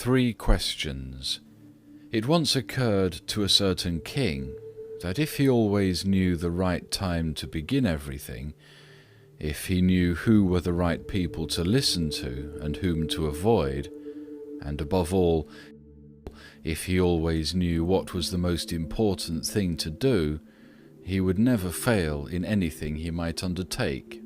3 questions. It once occurred to a certain king that if he always knew the right time to begin everything, if he knew who were the right people to listen to and whom to avoid, and above all, if he always knew what was the most important thing to do, he would never fail in anything he might undertake.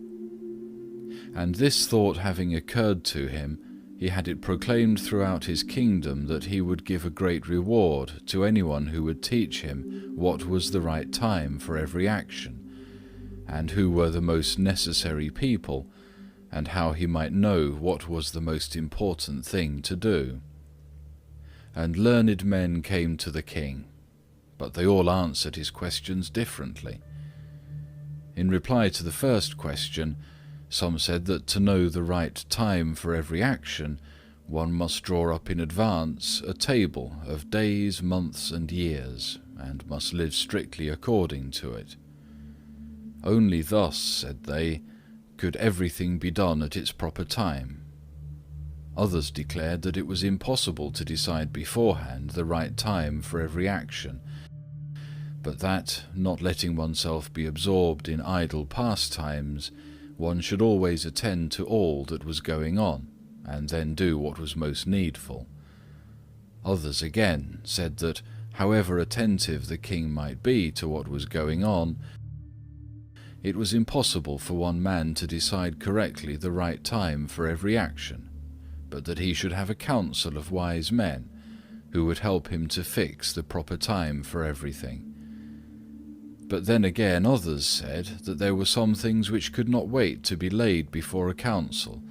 And this thought having occurred to him, he had it proclaimed throughout his kingdom that he would give a great reward to anyone who would teach him what was the right time for every action, and who were the most necessary people, and how he might know what was the most important thing to do. And learned men came to the king, but they all answered his questions differently. In reply to the first question, some said that to know the right time for every action, one must draw up in advance a table of days, months, and years, and must live strictly according to it. Only thus, said they, could everything be done at its proper time. Others declared that it was impossible to decide beforehand the right time for every action, but that, not letting oneself be absorbed in idle pastimes, one should always attend to all that was going on, and then do what was most needful. Others again said that, however attentive the king might be to what was going on, it was impossible for one man to decide correctly the right time for every action, but that he should have a council of wise men, who would help him to fix the proper time for everything. But then again others said that there were some things which could not wait to be laid before a council,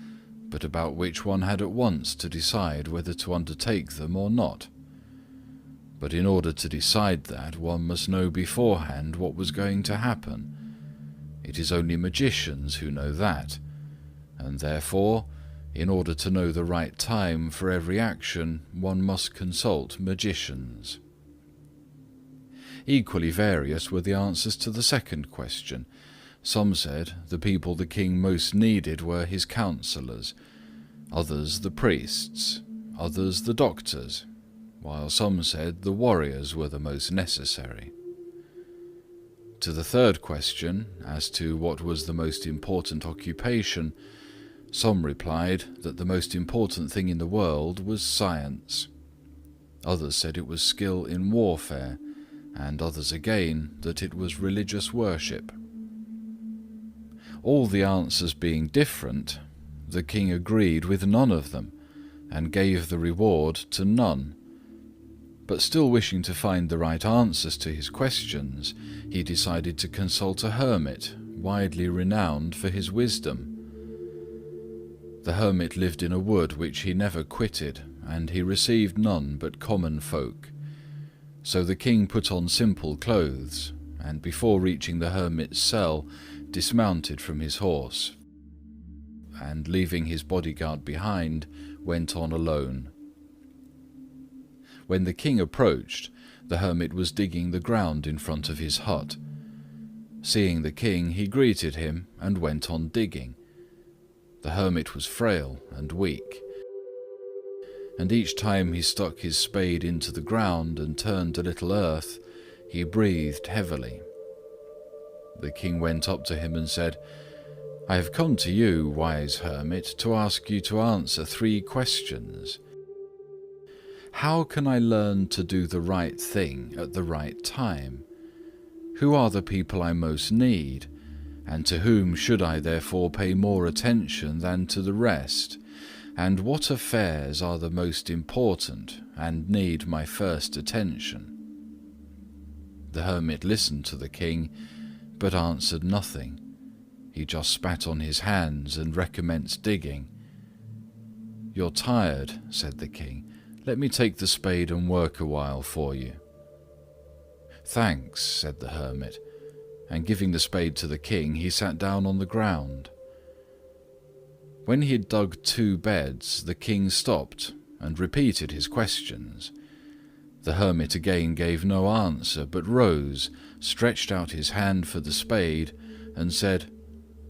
but about which one had at once to decide whether to undertake them or not. But in order to decide that, one must know beforehand what was going to happen. It is only magicians who know that, and therefore, in order to know the right time for every action, one must consult magicians. Equally various were the answers to the second question. Some said the people the king most needed were his counsellors, others the priests, others the doctors, while some said the warriors were the most necessary. To the third question, as to what was the most important occupation, some replied that the most important thing in the world was science. Others said it was skill in warfare, and others again that it was religious worship. All the answers being different, the king agreed with none of them, and gave the reward to none. But still wishing to find the right answers to his questions, he decided to consult a hermit, widely renowned for his wisdom. The hermit lived in a wood which he never quitted, and he received none but common folk. So the king put on simple clothes, and before reaching the hermit's cell, dismounted from his horse, and leaving his bodyguard behind, went on alone. When the king approached, the hermit was digging the ground in front of his hut. Seeing the king, he greeted him and went on digging. The hermit was frail and weak, and each time he stuck his spade into the ground and turned a little earth, he breathed heavily. The king went up to him and said, "I have come to you, wise hermit, to ask you to answer 3 questions. How can I learn to do the right thing at the right time? Who are the people I most need, and to whom should I therefore pay more attention than to the rest? And what affairs are the most important and need my first attention?" The hermit listened to the king, but answered nothing. He just spat on his hands and recommenced digging. "You're tired," said the king. "Let me take the spade and work a while for you." "Thanks," said the hermit, and giving the spade to the king, he sat down on the ground. When he had dug 2 beds, the king stopped and repeated his questions. The hermit again gave no answer, but rose, stretched out his hand for the spade, and said,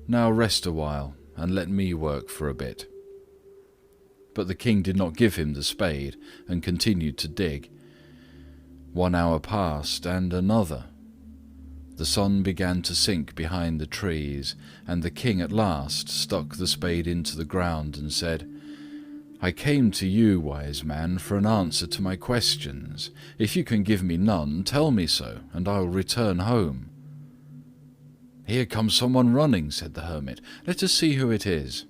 "Now rest a while, and let me work for a bit." But the king did not give him the spade, and continued to dig. 1 hour passed, and another. The sun began to sink behind the trees, and the king at last stuck the spade into the ground and said, "I came to you, wise man, for an answer to my questions. If you can give me none, tell me so, and I will return home." "Here comes someone running," said the hermit. "Let us see who it is."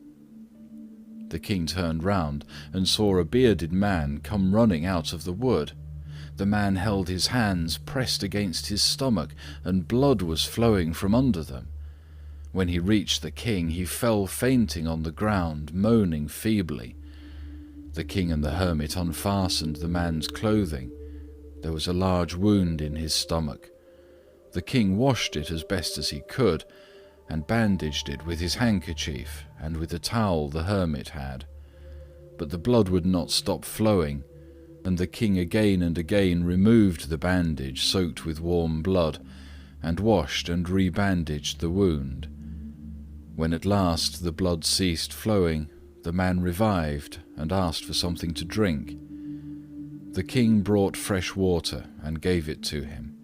The king turned round and saw a bearded man come running out of the wood. The man held his hands pressed against his stomach, and blood was flowing from under them. When he reached the king, he fell fainting on the ground, moaning feebly. The king and the hermit unfastened the man's clothing. There was a large wound in his stomach. The king washed it as best as he could, and bandaged it with his handkerchief and with a towel the hermit had. But the blood would not stop flowing, and the king again and again removed the bandage soaked with warm blood, and washed and rebandaged the wound. When at last the blood ceased flowing, the man revived and asked for something to drink. The king brought fresh water and gave it to him.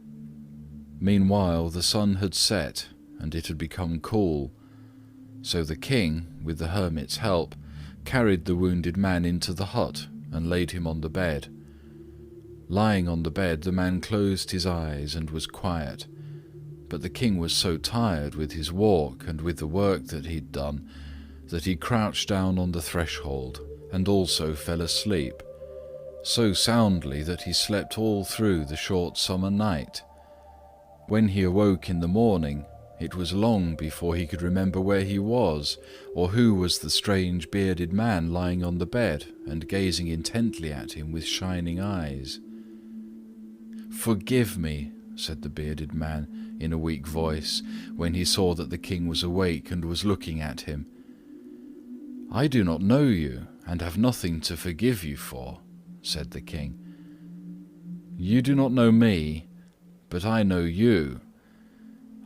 Meanwhile the sun had set, and it had become cool. So the king, with the hermit's help, carried the wounded man into the hut and laid him on the bed. Lying on the bed, the man closed his eyes and was quiet. But the king was so tired with his walk and with the work that he'd done, that he crouched down on the threshold and also fell asleep, so soundly that he slept all through the short summer night. When he awoke in the morning, it was long before he could remember where he was, or who was the strange bearded man lying on the bed and gazing intently at him with shining eyes. "Forgive me," said the bearded man in a weak voice, when he saw that the king was awake and was looking at him. "I do not know you, and have nothing to forgive you for," said the king. "You do not know me, but I know you.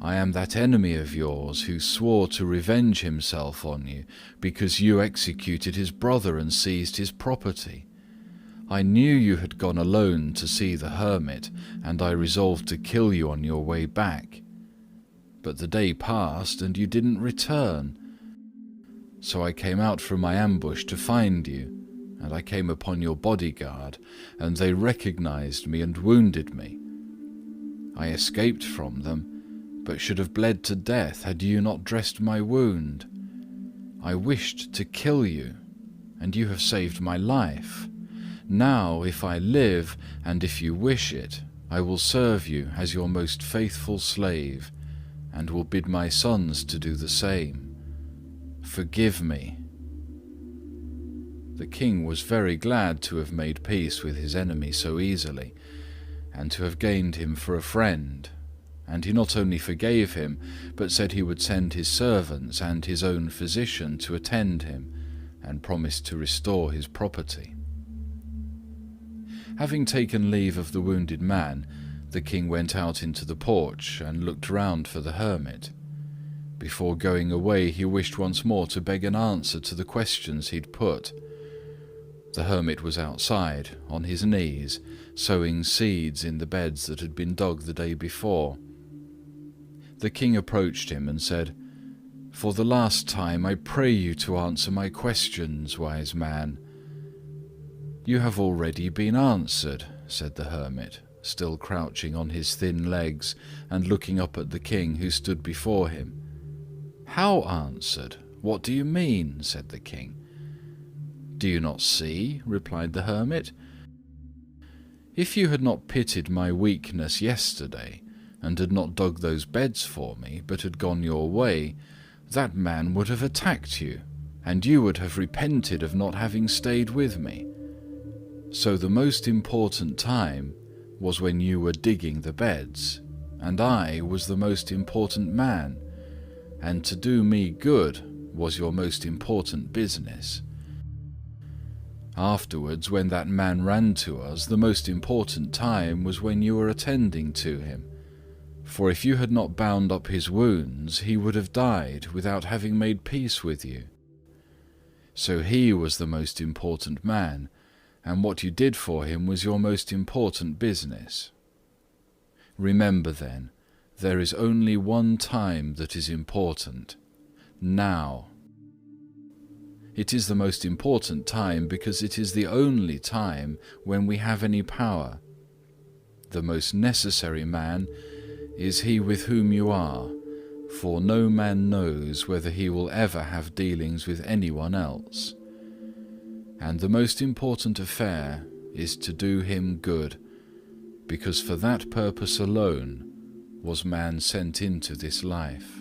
I am that enemy of yours who swore to revenge himself on you because you executed his brother and seized his property. I knew you had gone alone to see the hermit, and I resolved to kill you on your way back. But the day passed and you didn't return. So I came out from my ambush to find you, and I came upon your bodyguard, and they recognized me and wounded me. I escaped from them, but should have bled to death had you not dressed my wound. I wished to kill you, and you have saved my life. Now, if I live, and if you wish it, I will serve you as your most faithful slave, and will bid my sons to do the same. Forgive me." The king was very glad to have made peace with his enemy so easily, and to have gained him for a friend, and he not only forgave him, but said he would send his servants and his own physician to attend him, and promised to restore his property. Having taken leave of the wounded man, the king went out into the porch and looked round for the hermit. Before going away, he wished once more to beg an answer to the questions he'd put. The hermit was outside, on his knees, sowing seeds in the beds that had been dug the day before. The king approached him and said, "For the last time, I pray you to answer my questions, wise man." "You have already been answered," said the hermit, still crouching on his thin legs and looking up at the king who stood before him. "How answered? What do you mean?" said the king. "Do you not see?" replied the hermit. "If you had not pitied my weakness yesterday, and had not dug those beds for me, but had gone your way, that man would have attacked you, and you would have repented of not having stayed with me. So the most important time was when you were digging the beds, and I was the most important man, and to do me good was your most important business. Afterwards, when that man ran to us, the most important time was when you were attending to him. For if you had not bound up his wounds, he would have died without having made peace with you. So he was the most important man, and what you did for him was your most important business. Remember then, there is only one time that is important: now. It is the most important time because it is the only time when we have any power. The most necessary man is he with whom you are, for no man knows whether he will ever have dealings with anyone else. And the most important affair is to do him good, because for that purpose alone was man sent into this life.